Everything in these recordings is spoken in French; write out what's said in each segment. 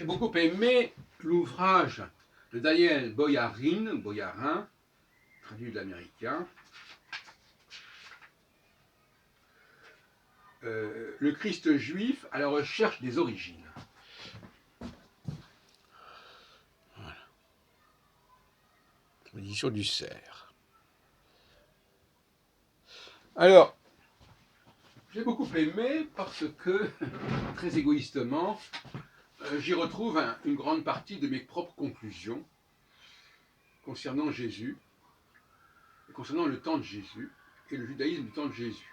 J'ai beaucoup aimé l'ouvrage de Daniel Boyarin, traduit de l'américain, Le Christ juif à la recherche des origines. Voilà. Édition du Cerf. Alors, j'ai beaucoup aimé parce que, très égoïstement, j'y retrouve une grande partie de mes propres conclusions concernant Jésus, concernant le temps de Jésus et le judaïsme du temps de Jésus.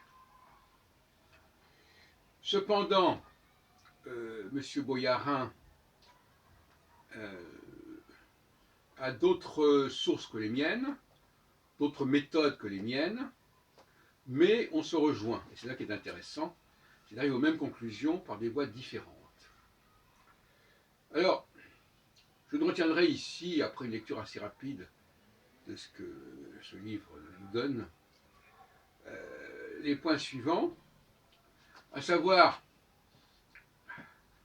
Cependant, M. Boyarin a d'autres sources que les miennes, d'autres méthodes que les miennes, mais on se rejoint. Et c'est là qui est intéressant, c'est d'arriver aux mêmes conclusions par des voies différentes. Alors, je ne retiendrai ici, après une lecture assez rapide de ce que ce livre nous donne, les points suivants, à savoir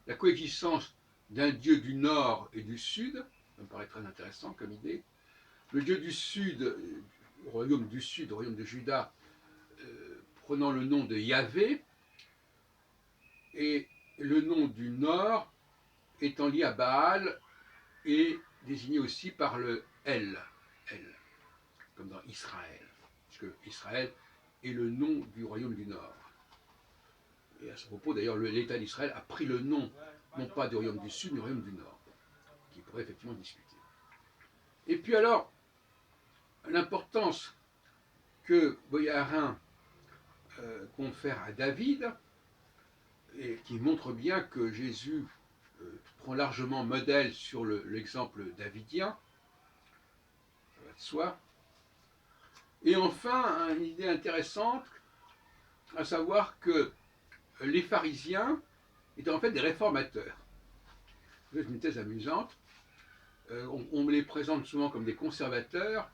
la coexistence d'un Dieu du Nord et du Sud, ça me paraît très intéressant comme idée. Le Dieu du Sud, le royaume du Sud, le royaume de Juda, prenant le nom de Yahvé, et le nom du Nord étant lié à Baal et désigné aussi par le El, comme dans Israël, puisque Israël est le nom du royaume du Nord. Et à ce propos, d'ailleurs, l'État d'Israël a pris le nom, non pas du royaume du Sud, mais du royaume du Nord, qui pourrait effectivement discuter. Et puis alors, l'importance que Boyarin confère à David, et qui montre bien que Jésus prend largement modèle sur l'exemple davidien, ça va de soi. Et enfin, une idée intéressante, à savoir que les pharisiens étaient en fait des réformateurs. C'est une thèse amusante. On les présente souvent comme des conservateurs.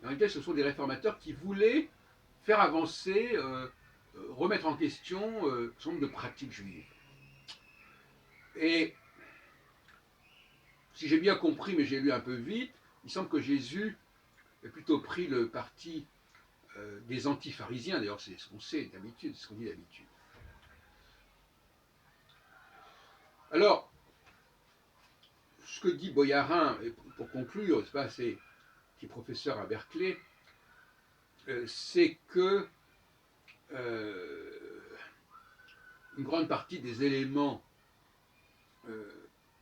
En réalité, ce sont des réformateurs qui voulaient faire avancer, remettre en question un certain nombre de pratiques juives. Et si j'ai bien compris, mais j'ai lu un peu vite, il semble que Jésus ait plutôt pris le parti des anti-pharisiens. D'ailleurs, c'est ce qu'on sait d'habitude, c'est ce qu'on dit d'habitude. Alors, ce que dit Boyarin, et pour conclure, c'est qui est professeur à Berkeley, c'est que une grande partie des éléments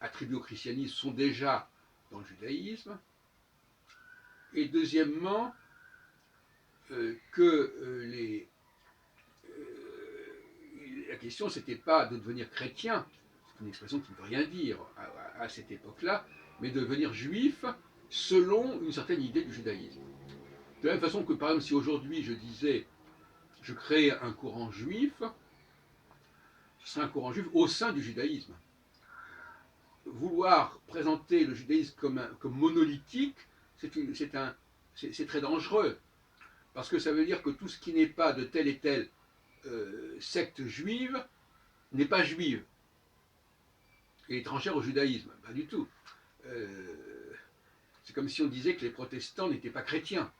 attribués au christianisme sont déjà dans le judaïsme. Et deuxièmement, que la question, c'était pas de devenir chrétien, c'est une expression qui ne veut rien dire à cette époque-là, mais de devenir juif selon une certaine idée du judaïsme. De la même façon que, par exemple, si aujourd'hui je disais, je crée un courant juif, ce serait un courant juif au sein du judaïsme. Vouloir présenter le judaïsme comme monolithique, c'est très dangereux, parce que ça veut dire que tout ce qui n'est pas de telle et telle secte juive n'est pas juive et étrangère au judaïsme. Pas du tout. C'est comme si on disait que les protestants n'étaient pas chrétiens.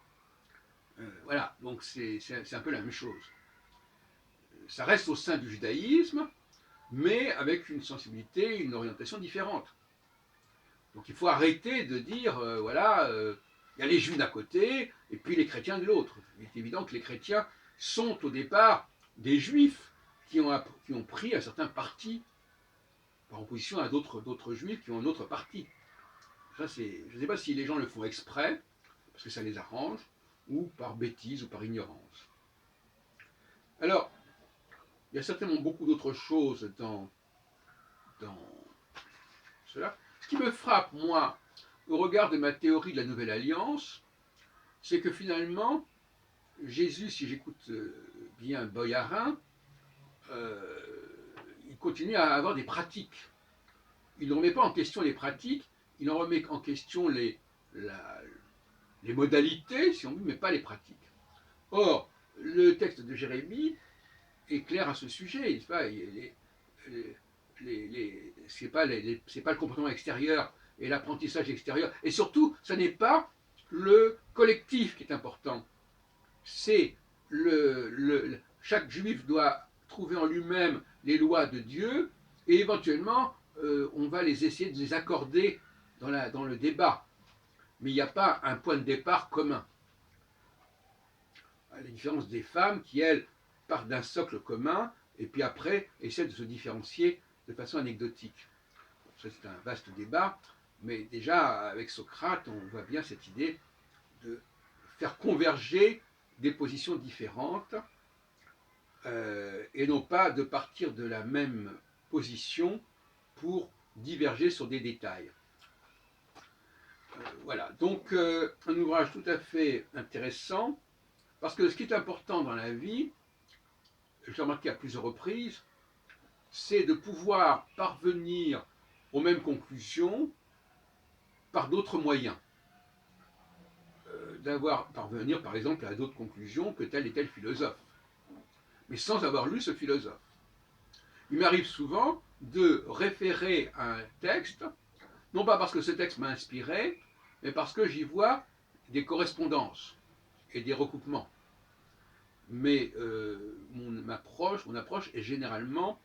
Voilà, donc c'est un peu la même chose. Ça reste au sein du judaïsme, mais avec une sensibilité, une orientation différente. Donc il faut arrêter de dire, voilà, il y a les juifs d'un côté, et puis les chrétiens de l'autre. Il est évident que les chrétiens sont au départ des juifs qui ont pris un certain parti, par opposition à d'autres juifs qui ont un autre parti. Ça, je ne sais pas si les gens le font exprès, parce que ça les arrange, ou par bêtise ou par ignorance. Alors, il y a certainement beaucoup d'autres choses dans cela. Ce qui me frappe, moi, au regard de ma théorie de la Nouvelle Alliance, c'est que finalement, Jésus, si j'écoute bien Boyarin, il continue à avoir des pratiques. Il ne remet pas en question les pratiques, il en remet en question les modalités, si on veut, mais pas les pratiques. Or, le texte de Jérémie est clair à ce sujet. c'est pas le comportement extérieur et l'apprentissage extérieur. Et surtout, ce n'est pas le collectif qui est important. C'est chaque juif doit trouver en lui-même les lois de Dieu et éventuellement on va les essayer de les accorder dans le débat. Mais il n'y a pas un point de départ commun. À la différence des femmes qui, elles, partent d'un socle commun et puis après essaient de se différencier de façon anecdotique. Ça, c'est un vaste débat, mais déjà, avec Socrate, on voit bien cette idée de faire converger des positions différentes et non pas de partir de la même position pour diverger sur des détails. Voilà, donc un ouvrage tout à fait intéressant, parce que ce qui est important dans la vie, je l'ai remarqué à plusieurs reprises, c'est de pouvoir parvenir aux mêmes conclusions par d'autres moyens. Parvenir par exemple à d'autres conclusions que tel et tel philosophe, mais sans avoir lu ce philosophe. Il m'arrive souvent de référer à un texte, non pas parce que ce texte m'a inspiré, mais parce que j'y vois des correspondances et des recoupements. Mais mon approche est généralement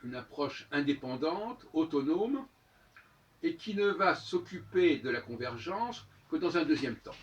une approche indépendante, autonome, et qui ne va s'occuper de la convergence que dans un deuxième temps.